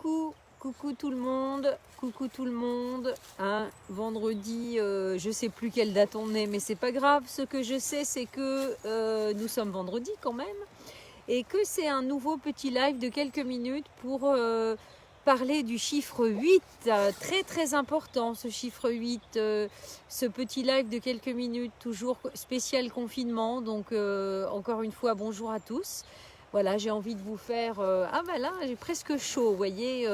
Coucou tout le monde, coucou tout le monde. Hein, vendredi, je sais plus quelle date on est, mais c'est pas grave. Ce que je sais, c'est que nous sommes vendredi quand même, et que c'est un nouveau petit live de quelques minutes pour parler du chiffre 8, très très important ce chiffre 8, ce petit live de quelques minutes, toujours spécial confinement, donc encore une fois bonjour à tous. Voilà, j'ai envie de vous faire... Ah bah là, j'ai presque chaud, vous voyez,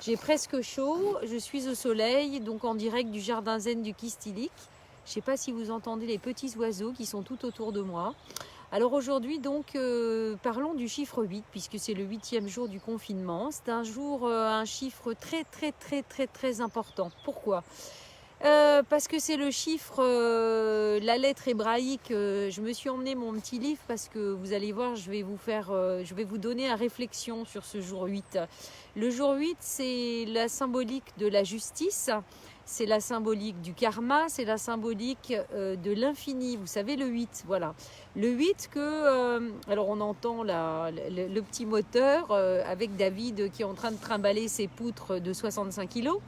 j'ai presque chaud, je suis au soleil, donc en direct du jardin zen du Kistilik. Je ne sais pas si vous entendez les petits oiseaux qui sont tout autour de moi. Alors aujourd'hui, donc, parlons du chiffre 8, puisque c'est le 8e jour du confinement. C'est un jour, un chiffre très important. Pourquoi ? Parce que c'est le chiffre, la lettre hébraïque. Je me suis emmené mon petit livre parce que vous allez voir, je vais vous donner à réflexion sur ce jour 8. Le jour 8, c'est la symbolique de la justice, c'est la symbolique du karma, c'est la symbolique de l'infini. Vous savez, le 8, voilà. Le 8 alors on entend le petit moteur avec David qui est en train de trimballer ses poutres de 65 kilos.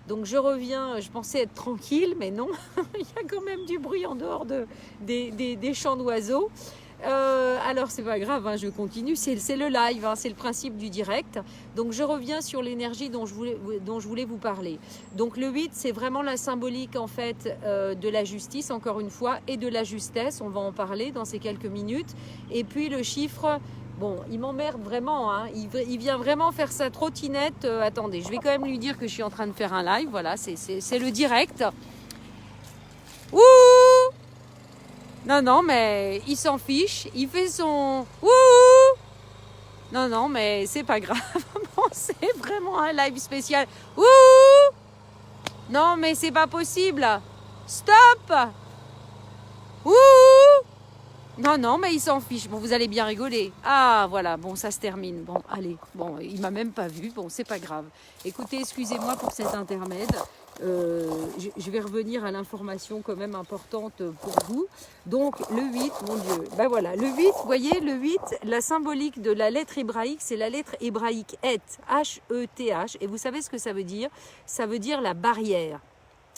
Donc je reviens, je pensais être tranquille, mais non, il y a quand même du bruit en dehors des chants d'oiseaux. Alors c'est pas grave, hein, je continue, c'est le live, hein, c'est le principe du direct. Donc je reviens sur l'énergie dont je voulais vous parler. Donc le 8, c'est vraiment la symbolique en fait de la justice, encore une fois, et de la justesse, on va en parler dans ces quelques minutes. Et puis le chiffre... Bon, il m'emmerde vraiment, hein. Il vient vraiment faire sa trottinette. Attendez, je vais quand même lui dire que je suis en train de faire un live. Voilà, c'est le direct. Ouh! Non, mais il s'en fiche. Il fait son... Ouh! Non, mais c'est pas grave. Bon, c'est vraiment un live spécial. Ouh! Non, mais c'est pas possible. Stop! Ouh! Non, mais il s'en fiche. Bon, vous allez bien rigoler. Ah, voilà, bon, ça se termine. Bon, allez, bon, il m'a même pas vu. Bon, c'est pas grave. Écoutez, excusez-moi pour cet intermède. Je vais revenir à l'information quand même importante pour vous. Donc, le 8, mon Dieu. Ben voilà, le 8, vous voyez, le 8, la symbolique de la lettre hébraïque, c'est la lettre hébraïque Et, H-E-T-H. Et vous savez ce que ça veut dire ? Ça veut dire la barrière.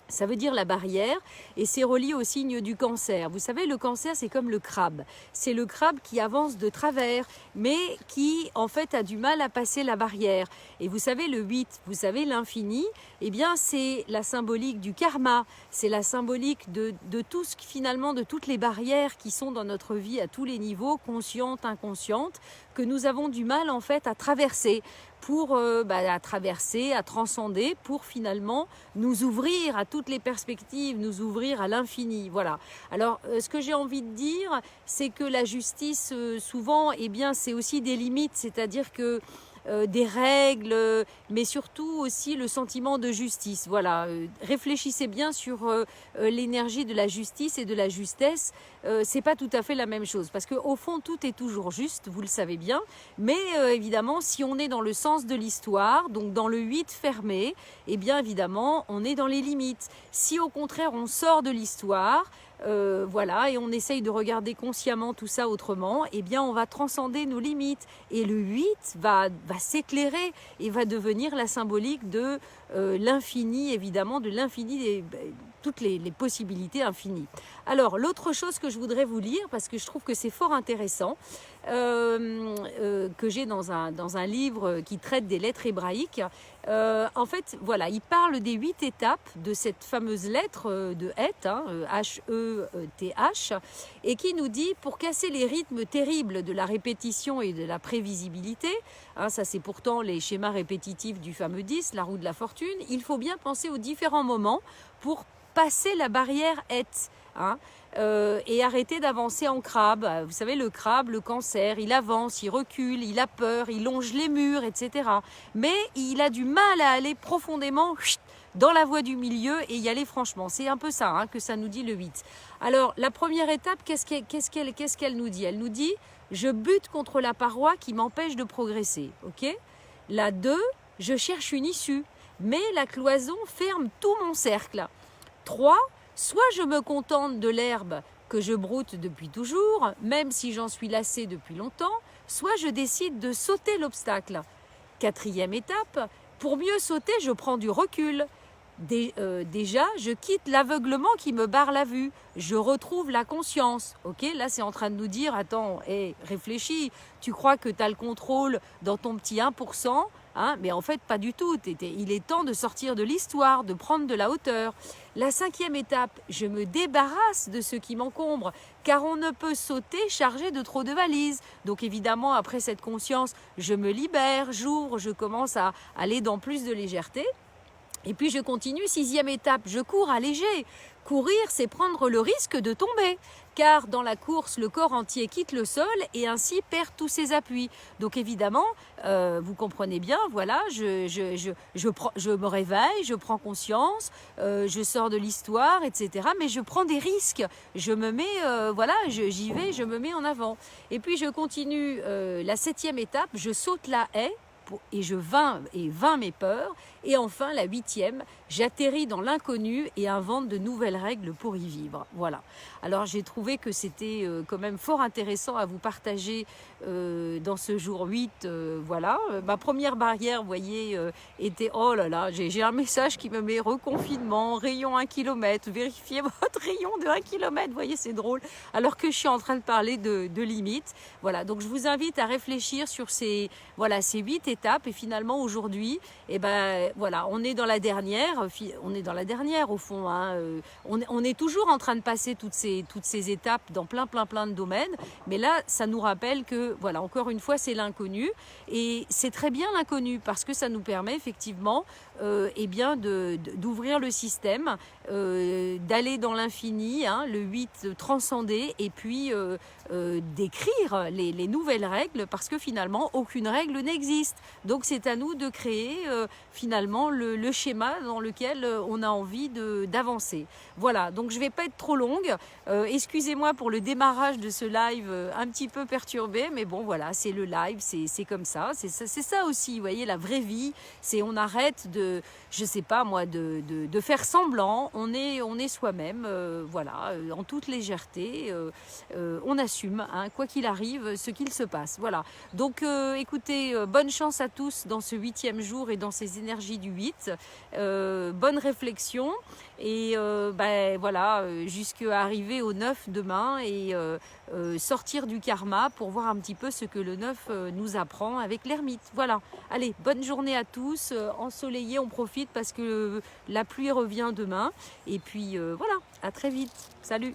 Ça veut dire la barrière et c'est relié au signe du cancer. Vous savez, le cancer, c'est comme le crabe. C'est le crabe qui avance de travers, mais qui, en fait, a du mal à passer la barrière. Et vous savez, le 8, vous savez, l'infini, eh bien, c'est la symbolique du karma. C'est la symbolique de tout ce qui, finalement, de toutes les barrières qui sont dans notre vie à tous les niveaux, conscientes, inconscientes, que nous avons du mal, en fait, à traverser. À traverser, à transcender, pour finalement nous ouvrir à toutes les perspectives, nous ouvrir à l'infini. Voilà. Alors, ce que j'ai envie de dire, c'est que la justice, souvent, eh bien, c'est aussi des limites, c'est-à-dire que des règles, mais surtout aussi le sentiment de justice. Voilà, réfléchissez bien sur l'énergie de la justice et de la justesse. C'est pas tout à fait la même chose, parce qu'au fond, tout est toujours juste, vous le savez bien, mais évidemment, si on est dans le sens de l'histoire, donc dans le 8 fermé, eh bien évidemment, on est dans les limites. Si au contraire, on sort de l'histoire, voilà, et on essaye de regarder consciemment tout ça autrement, eh bien on va transcender nos limites et le 8 va s'éclairer et va devenir la symbolique de l'infini, évidemment, de l'infini, toutes les possibilités infinies. Alors l'autre chose que je voudrais vous lire, parce que je trouve que c'est fort intéressant, que j'ai dans un livre qui traite des lettres hébraïques. En fait, voilà, il parle des 8 étapes de cette fameuse lettre de Het, H-E-T-H, et qui nous dit, pour casser les rythmes terribles de la répétition et de la prévisibilité, ça c'est pourtant les schémas répétitifs du fameux 10, la roue de la fortune, il faut bien penser aux différents moments pour passer la barrière Het. Et arrêter d'avancer en crabe. Vous savez, le crabe, le cancer, il avance, il recule, il a peur, il longe les murs, etc. Mais il a du mal à aller profondément dans la voie du milieu et y aller franchement. C'est un peu ça que ça nous dit le 8. Alors, la première étape, qu'est-ce qu'elle nous dit ? Elle nous dit, je bute contre la paroi qui m'empêche de progresser. Ok ? La 2, je cherche une issue, mais la cloison ferme tout mon cercle. 3, soit je me contente de l'herbe que je broute depuis toujours, même si j'en suis lassée depuis longtemps, soit je décide de sauter l'obstacle. 4e étape, pour mieux sauter, je prends du recul. Déjà, je quitte l'aveuglement qui me barre la vue. Je retrouve la conscience. Ok, là, c'est en train de nous dire, attends, réfléchis, tu crois que tu as le contrôle dans ton petit 1%, hein, mais en fait, pas du tout. Il est temps de sortir de l'histoire, de prendre de la hauteur. La 5e étape, je me débarrasse de ce qui m'encombre, car on ne peut sauter chargé de trop de valises. Donc évidemment, après cette conscience, je me libère, j'ouvre, je commence à aller dans plus de légèreté. Et puis je continue, 6e étape, je cours allégé. Courir, c'est prendre le risque de tomber, car dans la course, le corps entier quitte le sol et ainsi perd tous ses appuis. Donc évidemment, vous comprenez bien, voilà, je me réveille, je prends conscience, je sors de l'histoire, etc. Mais je prends des risques, je me mets, voilà, j'y vais, je me mets en avant. Et puis je continue, la 7e étape, je saute la haie. Et je vains mes peurs. Et enfin, la 8e, j'atterris dans l'inconnu et invente de nouvelles règles pour y vivre. Voilà. Alors, j'ai trouvé que c'était quand même fort intéressant à vous partager dans ce jour 8. Voilà. Ma première barrière, vous voyez, était, oh là là, j'ai un message qui me met reconfinement, rayon 1 km, vérifiez votre rayon de 1 km. Vous voyez, c'est drôle. Alors que je suis en train de parler de limites. Voilà. Donc, je vous invite à réfléchir sur ces 8 étapes. Et finalement, aujourd'hui, voilà, on est dans la dernière au fond. Hein. On est toujours en train de passer toutes ces étapes dans plein de domaines. Mais là, ça nous rappelle que, voilà, encore une fois, c'est l'inconnu. Et c'est très bien l'inconnu parce que ça nous permet effectivement d'ouvrir le système, d'aller dans l'infini, hein, le 8, transcender et puis d'écrire les nouvelles règles parce que finalement, aucune règle n'existe. Donc, c'est à nous de créer finalement le schéma dans lequel on a envie d'avancer. Voilà, donc je ne vais pas être trop longue. Excusez-moi pour le démarrage de ce live un petit peu perturbé, mais bon, voilà, c'est le live, c'est comme ça. C'est ça aussi, vous voyez, la vraie vie, c'est on arrête de, je sais pas moi, de faire semblant. On est soi-même, voilà, en toute légèreté. On assume, hein, quoi qu'il arrive, ce qu'il se passe. Voilà, donc écoutez, bonne chance à tous dans ce 8e jour et dans ces énergies du 8. Bonne réflexion et voilà, jusqu'à arriver au 9 demain et sortir du karma pour voir un petit peu ce que le 9 nous apprend avec l'ermite. Voilà, allez, bonne journée à tous, ensoleillé, on profite parce que la pluie revient demain et puis voilà, à très vite, salut.